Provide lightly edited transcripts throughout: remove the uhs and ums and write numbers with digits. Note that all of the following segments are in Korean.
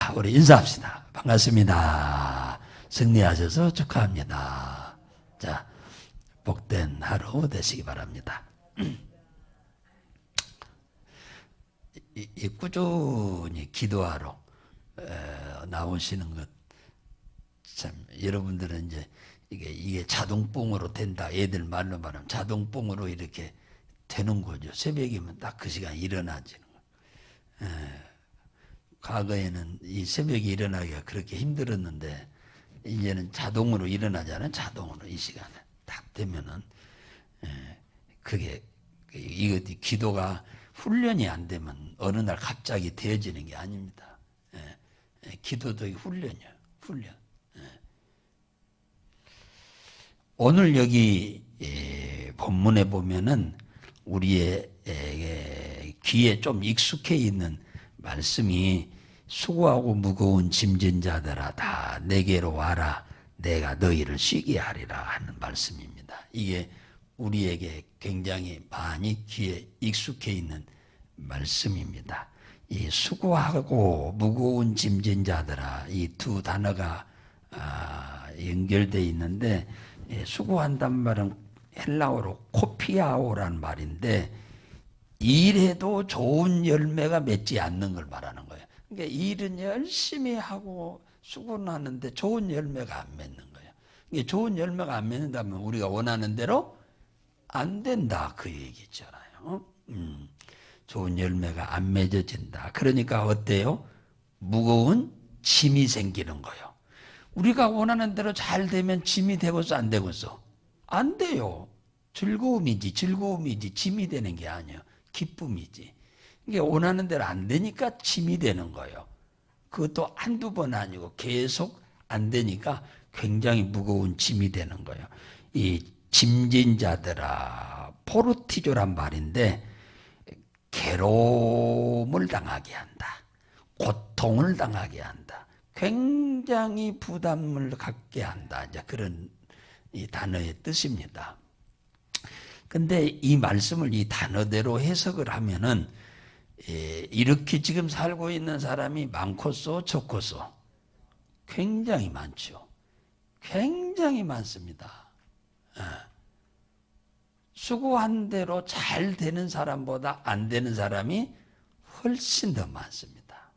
우리 인사합시다. 반갑습니다. 승리하셔서 축하합니다. 자, 복된 하루 되시기 바랍니다. 꾸준히 기도하러 나오시는 것, 참 여러분들은 이제 이게 자동뽕으로 된다. 애들 말로 말하면 자동뽕으로 이렇게 되는 거죠. 새벽이면 딱 그 시간 일어나지는 거. 과거에는 이 새벽에 일어나기가 그렇게 힘들었는데 이제는 자동으로 일어나잖아요. 자동으로 이 시간에 딱 되면은 그게 이것이 기도가 훈련이 안 되면 어느 날 갑자기 되어지는 게 아닙니다. 기도도 훈련이에요. 훈련. 오늘 여기 본문에 보면은 우리의 귀에 좀 익숙해 있는 말씀이 수고하고 무거운 짐진 자들아 다 내게로 와라 내가 너희를 쉬게 하리라 하는 말씀입니다. 이게 우리에게 굉장히 많이 귀에 익숙해 있는 말씀입니다. 이 수고하고 무거운 짐진 자들아 이 두 단어가 연결되어 있는데 수고한단 말은 헬라어로 코피아오란 말인데 일해도 좋은 열매가 맺지 않는 걸 말하는 거예요. 그러니까 일은 열심히 하고 수고는 하는데 좋은 열매가 안 맺는 거예요. 이게 좋은 열매가 안 맺는다면 우리가 원하는 대로 안 된다 그 얘기잖아요. 좋은 열매가 안 맺어진다. 그러니까 어때요? 무거운 짐이 생기는 거예요. 우리가 원하는 대로 잘 되면 짐이 되고서 안 되고서 안 돼요. 즐거움이지 짐이 되는 게 아니에요. 기쁨이지. 이게 원하는 대로 안 되니까 짐이 되는 거예요. 그것도 한두 번 아니고 계속 안 되니까 굉장히 무거운 짐이 되는 거예요. 이 짐진 자들아 포르티조란 말인데 괴로움을 당하게 한다. 고통을 당하게 한다. 굉장히 부담을 갖게 한다. 이제 그런 이 단어의 뜻입니다. 근데 이 말씀을 이 단어대로 해석을 하면은 이렇게 지금 살고 있는 사람이 많고서 적고서 굉장히 많죠. 굉장히 많습니다. 수고한 대로 잘 되는 사람보다 안 되는 사람이 훨씬 더 많습니다.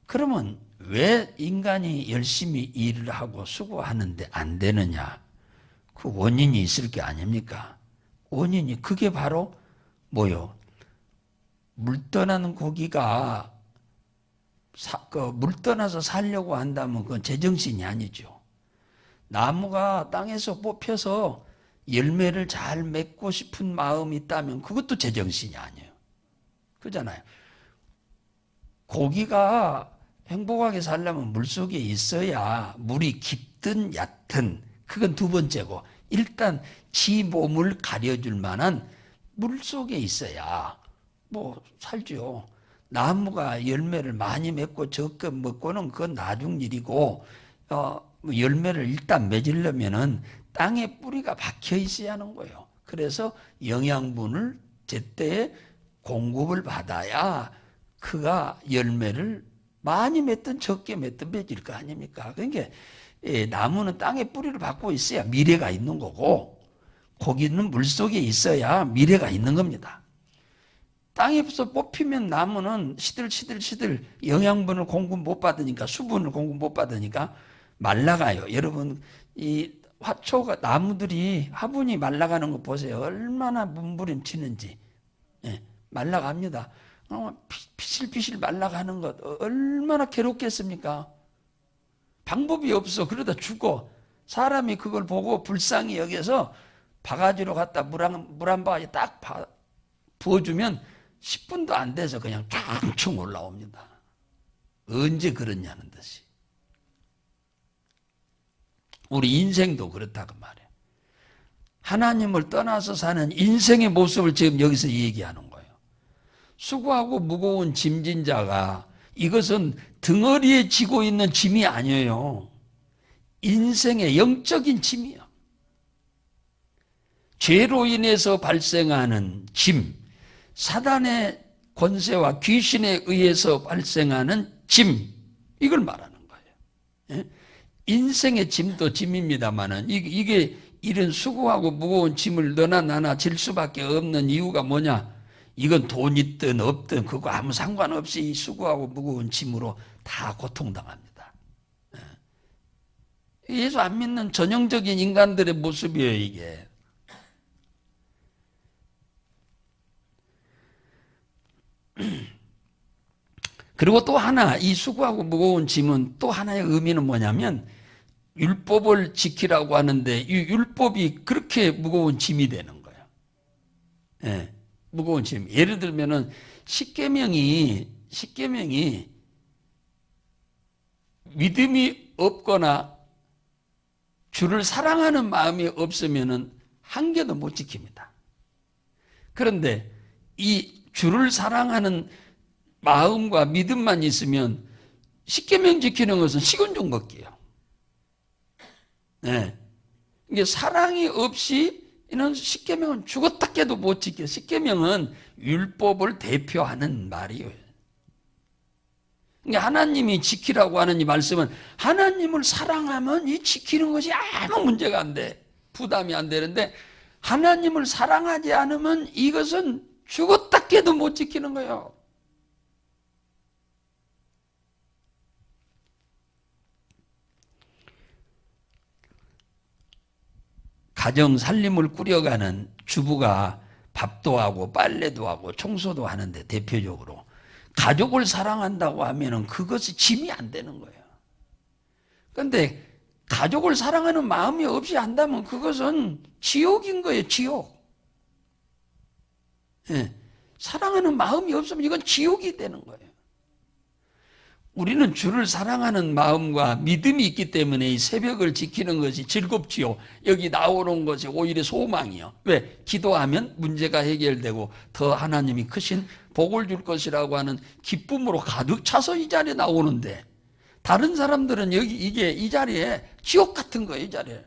그러면 왜 인간이 열심히 일을 하고 수고하는데 안 되느냐? 그 원인이 있을 게 아닙니까? 원인이 그게 바로 뭐요? 물 떠나는 고기가 물 떠나서 살려고 한다면 그건 제정신이 아니죠. 나무가 땅에서 뽑혀서 열매를 잘 맺고 싶은 마음이 있다면 그것도 제정신이 아니에요. 그잖아요. 고기가 행복하게 살려면 물속에 있어야 물이 깊든 얕든 그건 두 번째고 일단 지 몸을 가려줄 만한 물속에 있어야 뭐 살죠. 나무가 열매를 많이 맺고 적게 먹고는 그건 나중 일이고 열매를 일단 맺으려면은 땅에 뿌리가 박혀 있어야 하는 거예요. 그래서 영양분을 제때 공급을 받아야 그가 열매를 많이 맺든 적게 맺든 맺을 거 아닙니까? 그러니까 나무는 땅에 뿌리를 받고 있어야 미래가 있는 거고 고기는 물속에 있어야 미래가 있는 겁니다. 땅에서 뽑히면 나무는 시들시들 영양분을 공급 못 받으니까 수분을 공급 못 받으니까 말라가요. 여러분 이 화초가 나무들이 화분이 말라가는 거 보세요. 얼마나 몸부림치는지 말라갑니다. 피실피실 말라가는 것 얼마나 괴롭겠습니까? 방법이 없어. 그러다 죽어. 사람이 그걸 보고 불쌍히 여겨서 바가지로 갖다 물 한 바가지 딱 부어주면 10분도 안 돼서 그냥 쫙쭉 올라옵니다. 언제 그랬냐는 듯이. 우리 인생도 그렇다고 말해요. 하나님을 떠나서 사는 인생의 모습을 지금 여기서 얘기하는 거예요. 수고하고 무거운 짐진 자가 이것은 등어리에 지고 있는 짐이 아니에요. 인생의 영적인 짐이요. 죄로 인해서 발생하는 짐, 사단의 권세와 귀신에 의해서 발생하는 짐, 이걸 말하는 거예요. 예? 인생의 짐도 짐입니다만은 이게 이런 수고하고 무거운 짐을 너나 나나 질 수밖에 없는 이유가 뭐냐? 이건 돈 있든 없든 그거 아무 상관없이 이 수고하고 무거운 짐으로 다 고통당합니다. 예. 예수 안 믿는 전형적인 인간들의 모습이에요, 이게. 그리고 또 하나, 이 수고하고 무거운 짐은 또 하나의 의미는 뭐냐면 율법을 지키라고 하는데 이 율법이 그렇게 무거운 짐이 되는 거예요. 예, 무거운 짐. 예를 들면은 십계명이 믿음이 없거나 주를 사랑하는 마음이 없으면은 한 개도 못 지킵니다. 그런데 이 주를 사랑하는 마음과 믿음만 있으면 십계명 지키는 것은 식은죽 먹기예요. 네. 이게 사랑이 없이 이는 십계명은 죽었다 깨도 못 지켜요. 십계명은 율법을 대표하는 말이에요. 그러니까 하나님이 지키라고 하는 이 말씀은 하나님을 사랑하면 이 지키는 것이 아무 문제가 안 돼. 부담이 안 되는데 하나님을 사랑하지 않으면 이것은 죽었다 깨도 못 지키는 거예요. 가정 살림을 꾸려가는 주부가 밥도 하고 빨래도 하고 청소도 하는데 대표적으로 가족을 사랑한다고 하면은 그것이 짐이 안 되는 거예요. 그런데 가족을 사랑하는 마음이 없이 한다면 그것은 지옥인 거예요, 지옥. 예. 사랑하는 마음이 없으면 이건 지옥이 되는 거예요. 우리는 주를 사랑하는 마음과 믿음이 있기 때문에 이 새벽을 지키는 것이 즐겁지요. 여기 나오는 것이 오히려 소망이요. 왜? 기도하면 문제가 해결되고 더 하나님이 크신 복을 줄 것이라고 하는 기쁨으로 가득 차서 이 자리에 나오는데 다른 사람들은 이게 이 자리에 지옥 같은 거예요, 이 자리에.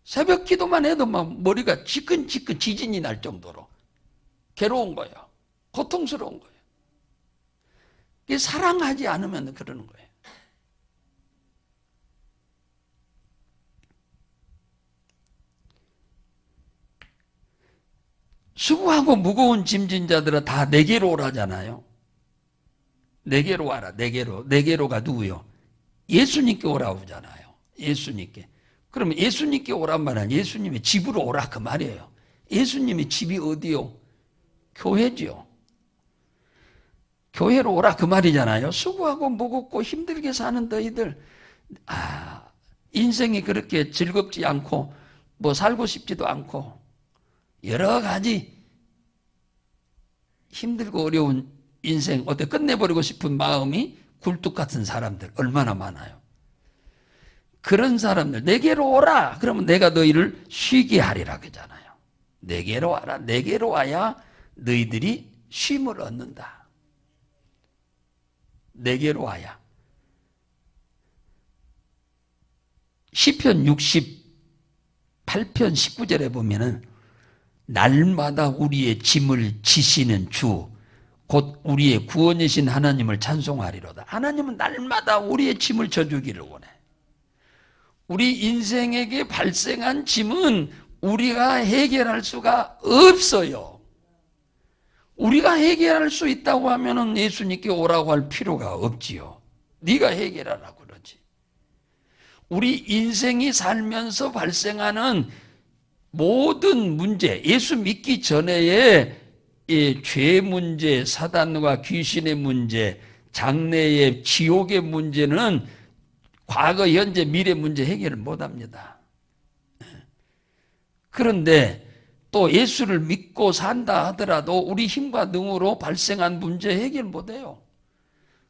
새벽 기도만 해도 막 머리가 지끈지끈 지진이 날 정도로 괴로운 거예요. 고통스러운 거예요. 사랑하지 않으면 그러는 거예요. 수고하고 무거운 짐진 자들은 다 내게로 오라잖아요. 내게로 와라, 내게로. 내게로가 누구요? 예수님께 오라오잖아요. 예수님께. 그러면 예수님께 오란 말은 예수님의 집으로 오라 그 말이에요. 예수님의 집이 어디요? 교회지요. 교회로 오라 그 말이잖아요. 수고하고 무겁고 힘들게 사는 너희들, 인생이 그렇게 즐겁지 않고 뭐 살고 싶지도 않고 여러 가지 힘들고 어려운 인생 어때 끝내버리고 싶은 마음이 굴뚝 같은 사람들 얼마나 많아요. 그런 사람들 내게로 오라 그러면 내가 너희를 쉬게 하리라 그러잖아요. 내게로 와라. 내게로 와야 너희들이 쉼을 얻는다. 내게로 와야. 시편 68편 19절에 보면은 날마다 우리의 짐을 지시는 주, 곧 우리의 구원이신 하나님을 찬송하리로다. 하나님은 날마다 우리의 짐을 져주기를 원해. 우리 인생에게 발생한 짐은 우리가 해결할 수가 없어요. 우리가 해결할 수 있다고 하면은 예수님께 오라고 할 필요가 없지요. 네가 해결하라고 그러지. 우리 인생이 살면서 발생하는 모든 문제, 예수 믿기 전에의 죄 문제, 사단과 귀신의 문제, 장래의 지옥의 문제는 과거, 현재, 미래 문제 해결을 못합니다. 그런데 또 예수를 믿고 산다 하더라도 우리 힘과 능으로 발생한 문제 해결 못해요.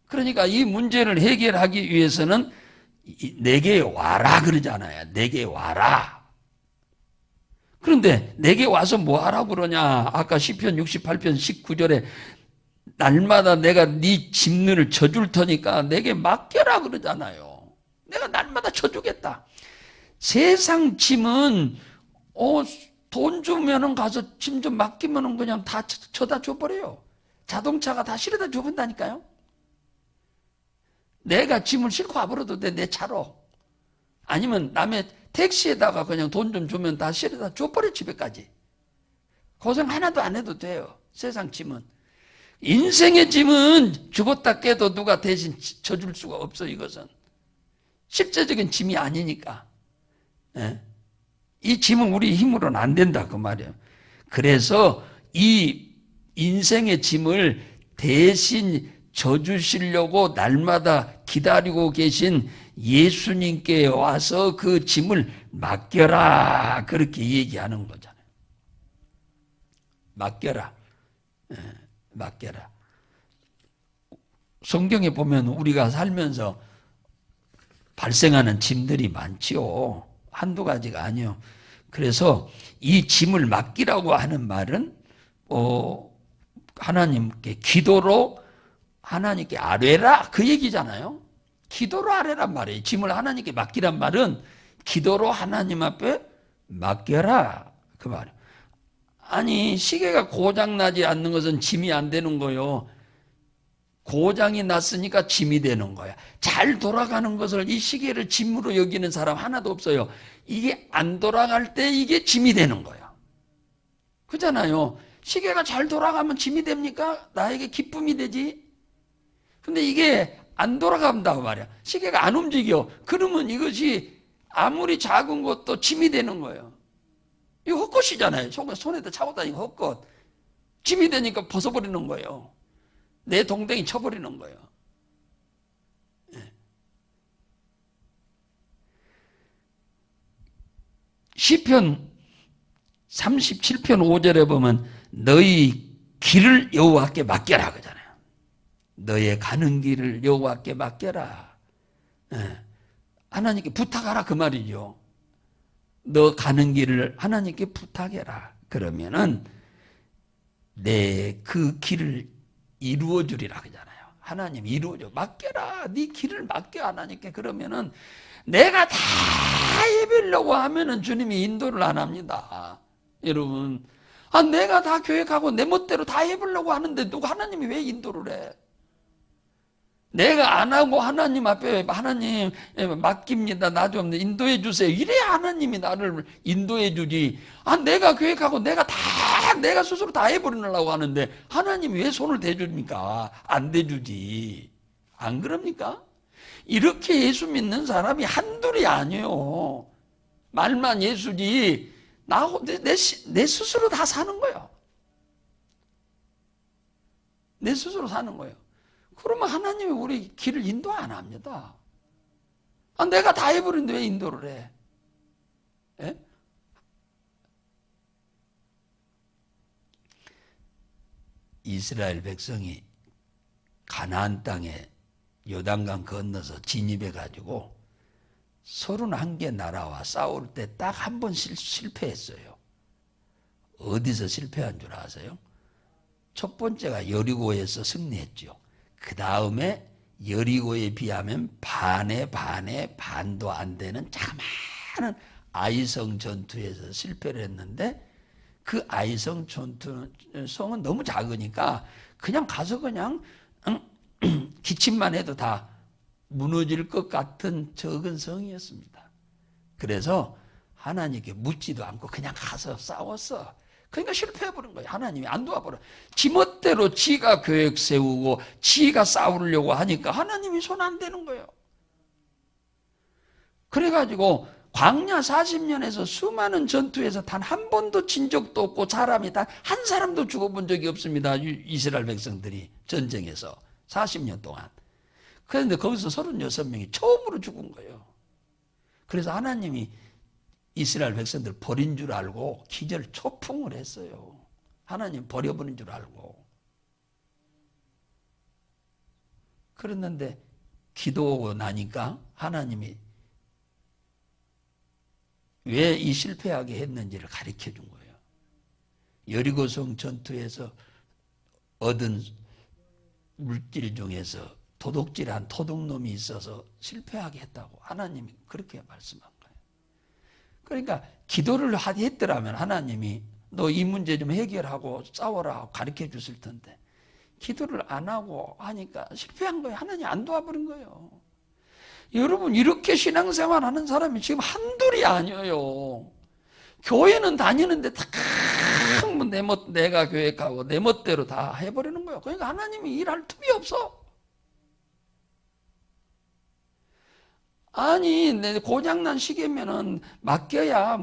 그러니까 이 문제를 해결하기 위해서는 내게 와라 그러잖아요. 내게 와라. 그런데 내게 와서 뭐 하라고 그러냐. 아까 시편 68편 19절에 날마다 내가 네 짐들을 져줄 테니까 내게 맡겨라 그러잖아요. 내가 날마다 져주겠다. 세상 짐은 돈 주면은 가서 짐 좀 맡기면은 그냥 다 쳐다 줘버려요. 자동차가 다 실어다 줘본다니까요. 내가 짐을 싣고 와버려도 돼, 내 차로. 아니면 남의 택시에다가 그냥 돈 좀 주면 다 실어다 줘버려, 집에까지. 고생 하나도 안 해도 돼요, 세상 짐은. 인생의 짐은 죽었다 깨도 누가 대신 져줄 수가 없어. 이것은 실제적인 짐이 아니니까. 예? 이 짐은 우리 힘으로는 안 된다, 그 말이에요. 그래서 이 인생의 짐을 대신 져주시려고 날마다 기다리고 계신 예수님께 와서 그 짐을 맡겨라, 그렇게 얘기하는 거잖아요. 맡겨라. 예, 맡겨라. 성경에 보면 우리가 살면서 발생하는 짐들이 많지요. 한두 가지가 아니요. 그래서 이 짐을 맡기라고 하는 말은 하나님께 기도로 하나님께 아뢰라, 그 얘기잖아요. 기도로 아뢰란 말이에요. 짐을 하나님께 맡기란 말은 기도로 하나님 앞에 맡겨라, 그 말이에요. 아니, 시계가 고장나지 않는 것은 짐이 안 되는 거요. 고장이 났으니까 짐이 되는 거야. 잘 돌아가는 것을, 이 시계를 짐으로 여기는 사람 하나도 없어요. 이게 안 돌아갈 때 이게 짐이 되는 거야. 그잖아요. 시계가 잘 돌아가면 짐이 됩니까? 나에게 기쁨이 되지. 근데 이게 안 돌아간다고 말이야. 시계가 안 움직여. 그러면 이것이 아무리 작은 것도 짐이 되는 거예요. 이거 헛것이잖아요. 손에다 차고 다니는 헛것. 짐이 되니까 벗어버리는 거예요. 내 동댕이 쳐버리는 거예요. 예. 시편 37편 5절에 보면 너희 길을 여호와께 맡겨라 그러잖아요. 너의 가는 길을 여호와께 맡겨라. 예. 하나님께 부탁하라, 그 말이죠. 너 가는 길을 하나님께 부탁해라. 그러면은 내 그 길을 이루어 주리라 그러잖아요. 하나님 이루어줘. 맡겨라. 네 길을 맡겨 하나님께. 그러면은 내가 다 해보려고 하면은 주님이 인도를 안 합니다. 여러분, 내가 다 계획하고 내 멋대로 다 해보려고 하는데 누가 하나님이 왜 인도를 해? 내가 안 하고 하나님 앞에 하나님 맡깁니다. 나 좀 인도해 주세요. 이래야 하나님이 나를 인도해 주지. 내가 계획하고 내가 스스로 다 해버리려고 하는데 하나님이 왜 손을 대줍니까? 안 대주지. 안 그럽니까? 이렇게 예수 믿는 사람이 한둘이 아니에요. 말만 예수지. 내 스스로 다 사는 거예요. 내 스스로 사는 거예요. 그러면 하나님이 우리 길을 인도 안 합니다. 내가 다 해버리는데 왜 인도를 해? 예? 이스라엘 백성이 가나안 땅에 요단강 건너서 진입해가지고 31개 나라와 싸울 때 딱 한 번 실패했어요. 어디서 실패한 줄 아세요? 첫 번째가 여리고에서 승리했죠. 그 다음에 여리고에 비하면 반도 안 되는 자그마한 아이성 전투에서 실패를 했는데, 그 아이성 전투성은 너무 작으니까 그냥 가서 그냥 기침만 해도 다 무너질 것 같은 적은 성이었습니다. 그래서 하나님께 묻지도 않고 그냥 가서 싸웠어. 그러니까 실패해버린 거예요. 하나님이 안 도와버려. 지멋대로 지가 계획 세우고 지가 싸우려고 하니까 하나님이 손 안 대는 거예요. 그래가지고 광야 40년에서 수많은 전투에서 단 한 번도 진 적도 없고 사람이 단 한 사람도 죽어본 적이 없습니다. 이스라엘 백성들이 전쟁에서 40년 동안. 그런데 거기서 36명이 처음으로 죽은 거예요. 그래서 하나님이 이스라엘 백성들 버린 줄 알고 기절 초풍을 했어요. 하나님 버려버린 줄 알고. 그랬는데 기도하고 나니까 하나님이 왜 이 실패하게 했는지를 가르쳐 준 거예요. 여리고성 전투에서 얻은 물질 중에서 도둑질한 도둑놈이 있어서 실패하게 했다고 하나님이 그렇게 말씀한 거예요. 그러니까 기도를 했더라면 하나님이 너 이 문제 좀 해결하고 싸워라 하고 가르쳐 줬을 텐데, 기도를 안 하고 하니까 실패한 거예요. 하나님 안 도와버린 거예요. 여러분, 이렇게 신앙생활 하는 사람이 지금 한둘이 아니에요. 교회는 다니는데 다 내가 교회 가고 내 멋대로 다 해버리는 거예요. 그러니까 하나님이 일할 틈이 없어. 아니, 내 고장난 시계면은 맡겨야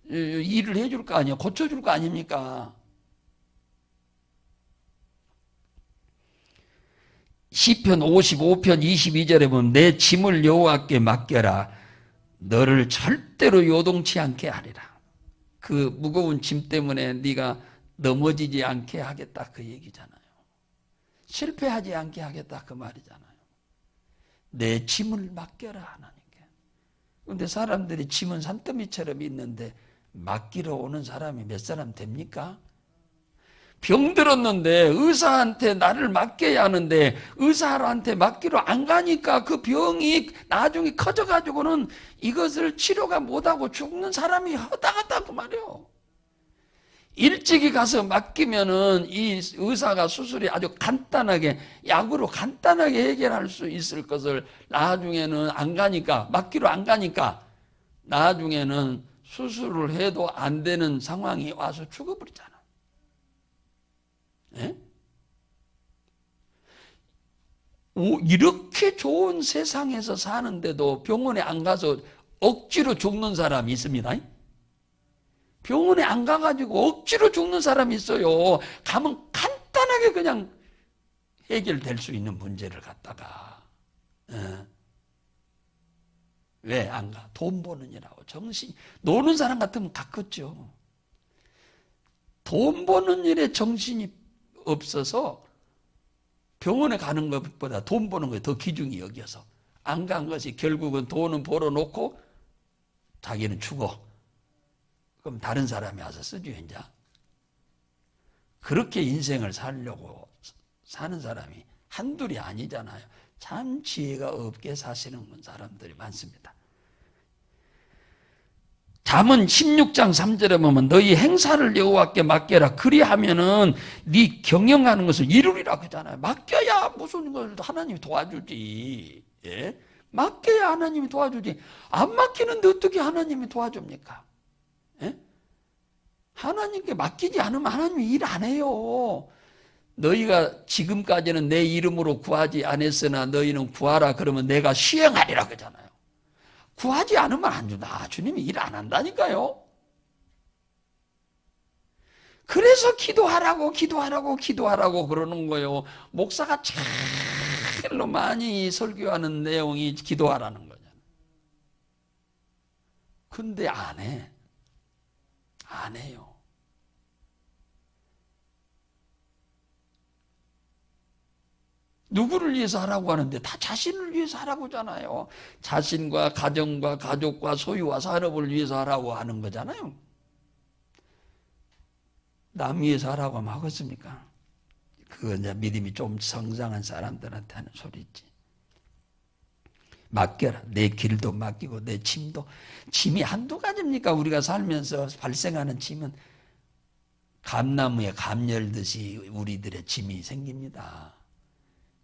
일을 해줄 거 아니에요. 고쳐줄 거 아닙니까? 시편 55편 22절에 보면 내 짐을 여호와께 맡겨라. 너를 절대로 요동치 않게 하리라. 그 무거운 짐 때문에 네가 넘어지지 않게 하겠다 그 얘기잖아요. 실패하지 않게 하겠다 그 말이잖아요. 내 짐을 맡겨라 하나님께. 그런데 사람들이 짐은 산더미처럼 있는데 맡기러 오는 사람이 몇 사람 됩니까? 병 들었는데 의사한테 나를 맡겨야 하는데 의사한테 맡기러 안 가니까 그 병이 나중에 커져가지고는 이것을 치료가 못하고 죽는 사람이 허다하다고 말이에요. 일찍이 가서 맡기면은 이 의사가 수술이 아주 간단하게 약으로 간단하게 해결할 수 있을 것을 나중에는 안 가니까 맡기러 안 가니까 나중에는 수술을 해도 안 되는 상황이 와서 죽어버리잖아. 예? 이렇게 좋은 세상에서 사는데도 병원에 안 가서 억지로 죽는 사람이 있습니다. 병원에 안 가가지고 억지로 죽는 사람이 있어요. 가면 간단하게 그냥 해결될 수 있는 문제를 갖다가 왜 안 가? 돈 버는 일하고 정신 노는 사람 같으면 가깝죠. 돈 버는 일에 정신이 없어서 병원에 가는 것보다 돈 버는 것이 더 귀중히 여겨서 안 간 것이 결국은 돈은 벌어놓고 자기는 죽어. 그럼 다른 사람이 와서 쓰죠, 이제. 그렇게 인생을 살려고 사는 사람이 한둘이 아니잖아요. 참 지혜가 없게 사시는 사람들이 많습니다. 잠언 16장 3절에 보면 너희 행사를 여호와께 맡겨라. 그리하면은 네 경영하는 것을 이루리라 그러잖아요. 맡겨야 무슨 걸 하나님이 도와주지. 예? 맡겨야 하나님이 도와주지. 안 맡기는데 어떻게 하나님이 도와줍니까? 예? 하나님께 맡기지 않으면 하나님이 일 안 해요. 너희가 지금까지는 내 이름으로 구하지 않았으나 너희는 구하라 그러면 내가 시행하리라 그러잖아요. 구하지 않으면 안 준다. 주님이 일 안 한다니까요. 그래서 기도하라고 그러는 거예요. 목사가 제일로 많이 설교하는 내용이 기도하라는 거잖아요. 근데 안 해. 안 해요. 누구를 위해서 하라고 하는데 다 자신을 위해서 하라고 하잖아요. 자신과 가정과 가족과 소유와 산업을 위해서 하라고 하는 거잖아요. 남 위해서 하라고 하면 하겠습니까? 그건 이제 믿음이 좀 성장한 사람들한테 하는 소리지. 맡겨라. 내 길도 맡기고 내 짐도. 짐이 한두 가지입니까? 우리가 살면서 발생하는 짐은 감나무에 감 열듯이 우리들의 짐이 생깁니다.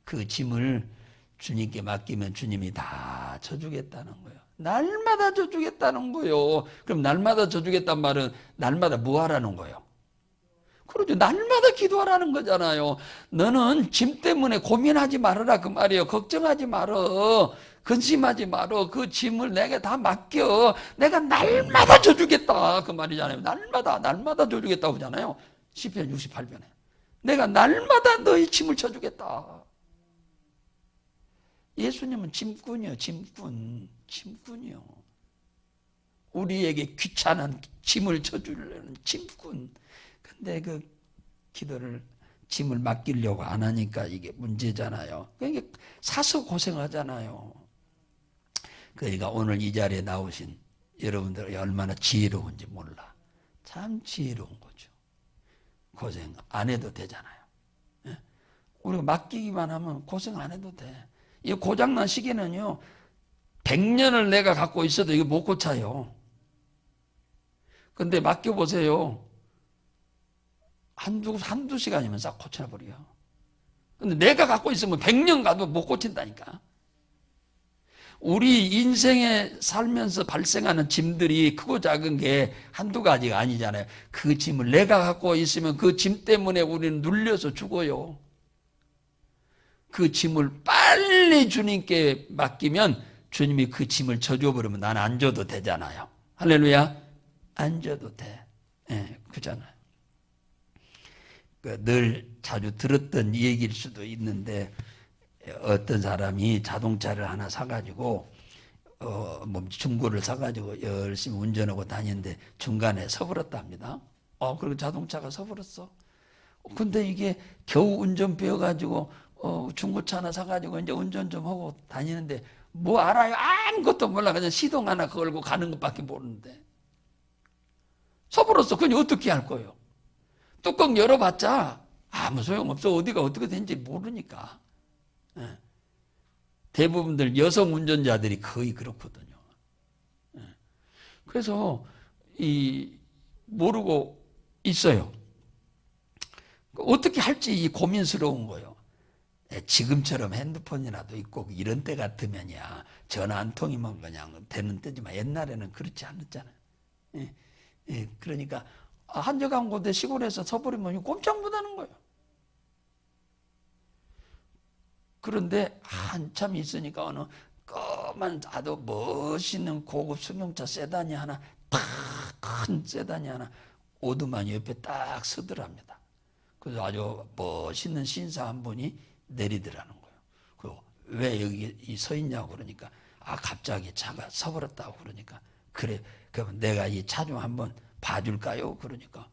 그 짐을 주님께 맡기면 주님이 다 져주겠다는 거예요. 날마다 져주겠다는 거예요. 그럼 날마다 져주겠다는 말은 날마다 뭐 하라는 거예요? 그렇죠. 날마다 기도하라는 거잖아요. 너는 짐 때문에 고민하지 말아라 그 말이에요. 걱정하지 말어. 근심하지 말어. 그 짐을 내게 다 맡겨. 내가 날마다 져주겠다 그 말이잖아요. 날마다 져주겠다고 하잖아요. 시편 68편에. 내가 날마다 너희 짐을 져주겠다. 예수님은 짐꾼이요. 짐꾼이요. 우리에게 귀찮은 짐을 져주려는 짐꾼. 근데 그 기도를 짐을 맡기려고 안 하니까 이게 문제잖아요. 그러니까 사서 고생하잖아요. 그러니까 오늘 이 자리에 나오신 여러분들이 얼마나 지혜로운지 몰라. 참 지혜로운 거죠. 고생 안 해도 되잖아요. 우리가 맡기기만 하면 고생 안 해도 돼. 이 고장난 시계는요, 100년을 내가 갖고 있어도 이거 못 고쳐요. 근데 맡겨보세요. 한두 시간이면 싹 고쳐버려요. 근데 내가 갖고 있으면 100년 가도 못 고친다니까. 우리 인생에 살면서 발생하는 짐들이 크고 작은 게 한두 가지가 아니잖아요. 그 짐을 내가 갖고 있으면 그 짐 때문에 우리는 눌려서 죽어요. 그 짐을 빨리 주님께 맡기면 주님이 그 짐을 져줘버리면 난 안 져도 되잖아요. 할렐루야. 안 져도 돼. 예, 그잖아요. 늘 자주 들었던 얘기일 수도 있는데, 어떤 사람이 자동차를 하나 사가지고 중고를 사가지고 열심히 운전하고 다니는데 중간에 서버렸답니다. 그리고 자동차가 서버렸어. 근데 이게 겨우 운전 배워가지고 중고차 하나 사가지고 이제 운전 좀 하고 다니는데 뭐 알아요? 아무것도 몰라. 그냥 시동 하나 걸고 가는 것밖에 모르는데 서버렸어. 그니 어떻게 할 거예요? 뚜껑 열어봤자 아무 소용없어. 어디가 어떻게 된지 모르니까. 대부분들 여성 운전자들이 거의 그렇거든요. 그래서 모르고 있어요. 어떻게 할지 고민스러운 거예요. 지금처럼 핸드폰이라도 있고 이런 때 같으면야 전화 한 통이면 그냥 되는 때지만 옛날에는 그렇지 않았잖아요. 그러니까 한적한 곳에 시골에서 서버리면 꼼짝 못하는 거예요. 그런데 한참 있으니까 어느 검은 아주 멋있는 고급 승용차 세단이 하나, 큰 세단이 하나 오두만 옆에 딱 서더랍니다. 그래서 아주 멋있는 신사 한 분이 내리더라는 거예요. 왜 여기 서 있냐고 그러니까 갑자기 차가 서버렸다고 그러니까 그래 그럼 내가 이 차 좀 한번 봐줄까요? 그러니까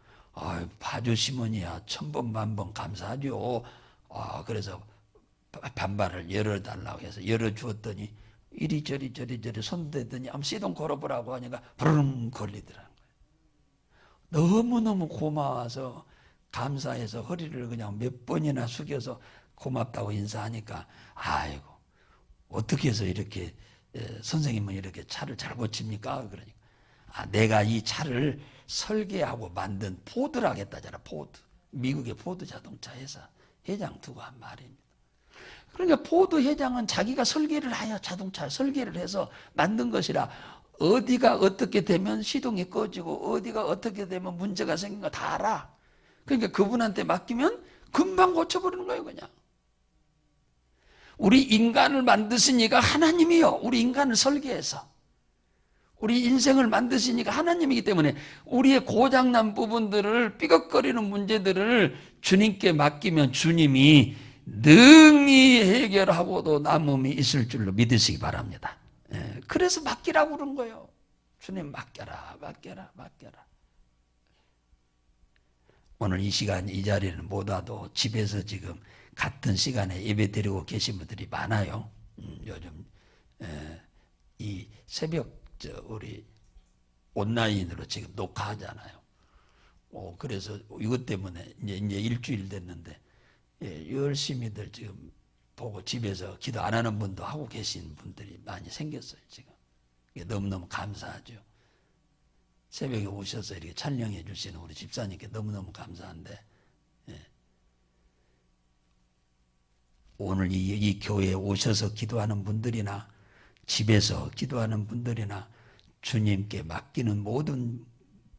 봐주시면이야 1000번 만번 감사하죠. 그래서 반발을 열어달라고 해서 열어주었더니 이리저리 손대더니 한번 시동 걸어보라고 하니까 부르릉 걸리더라는 거예요. 너무너무 고마워서 감사해서 허리를 그냥 몇 번이나 숙여서 고맙다고 인사하니까 아이고 어떻게 해서 이렇게 선생님은 이렇게 차를 잘 고칩니까? 그러니까 내가 이 차를 설계하고 만든 포드라고 했다잖아. 포드. 미국의 포드 자동차 회사 회장 두고 한 말입니다. 그러니까 포드 회장은 자기가 설계를 하여 자동차 설계를 해서 만든 것이라 어디가 어떻게 되면 시동이 꺼지고 어디가 어떻게 되면 문제가 생긴 거 다 알아. 그러니까 그분한테 맡기면 금방 고쳐버리는 거예요. 그냥. 우리 인간을 만드시니까 하나님이요. 우리 인간을 설계해서 우리 인생을 만드시니까 하나님이기 때문에 우리의 고장난 부분들을 삐걱거리는 문제들을 주님께 맡기면 주님이 능히 해결하고도 남음이 있을 줄로 믿으시기 바랍니다. 그래서 맡기라고 그런 거예요. 주님 맡겨라. 오늘 이 시간 이 자리는 못 와도 집에서 지금 같은 시간에 예배 드리고 계신 분들이 많아요. 요즘 이 새벽 우리 온라인으로 지금 녹화하잖아요. 그래서 이것 때문에 이제 일주일 됐는데 열심히들 지금 보고 집에서 기도 안 하는 분도 하고 계신 분들이 많이 생겼어요. 지금 너무너무 감사하죠. 새벽에 오셔서 이렇게 촬영해 주시는 우리 집사님께 너무너무 감사한데 오늘 이 교회에 오셔서 기도하는 분들이나 집에서 기도하는 분들이나 주님께 맡기는 모든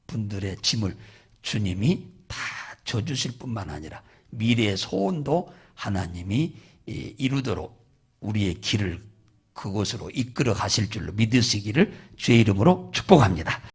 분들의 짐을 주님이 다 져주실 뿐만 아니라 미래의 소원도 하나님이 이루도록 우리의 길을 그곳으로 이끌어 가실 줄로 믿으시기를 주의 이름으로 축복합니다.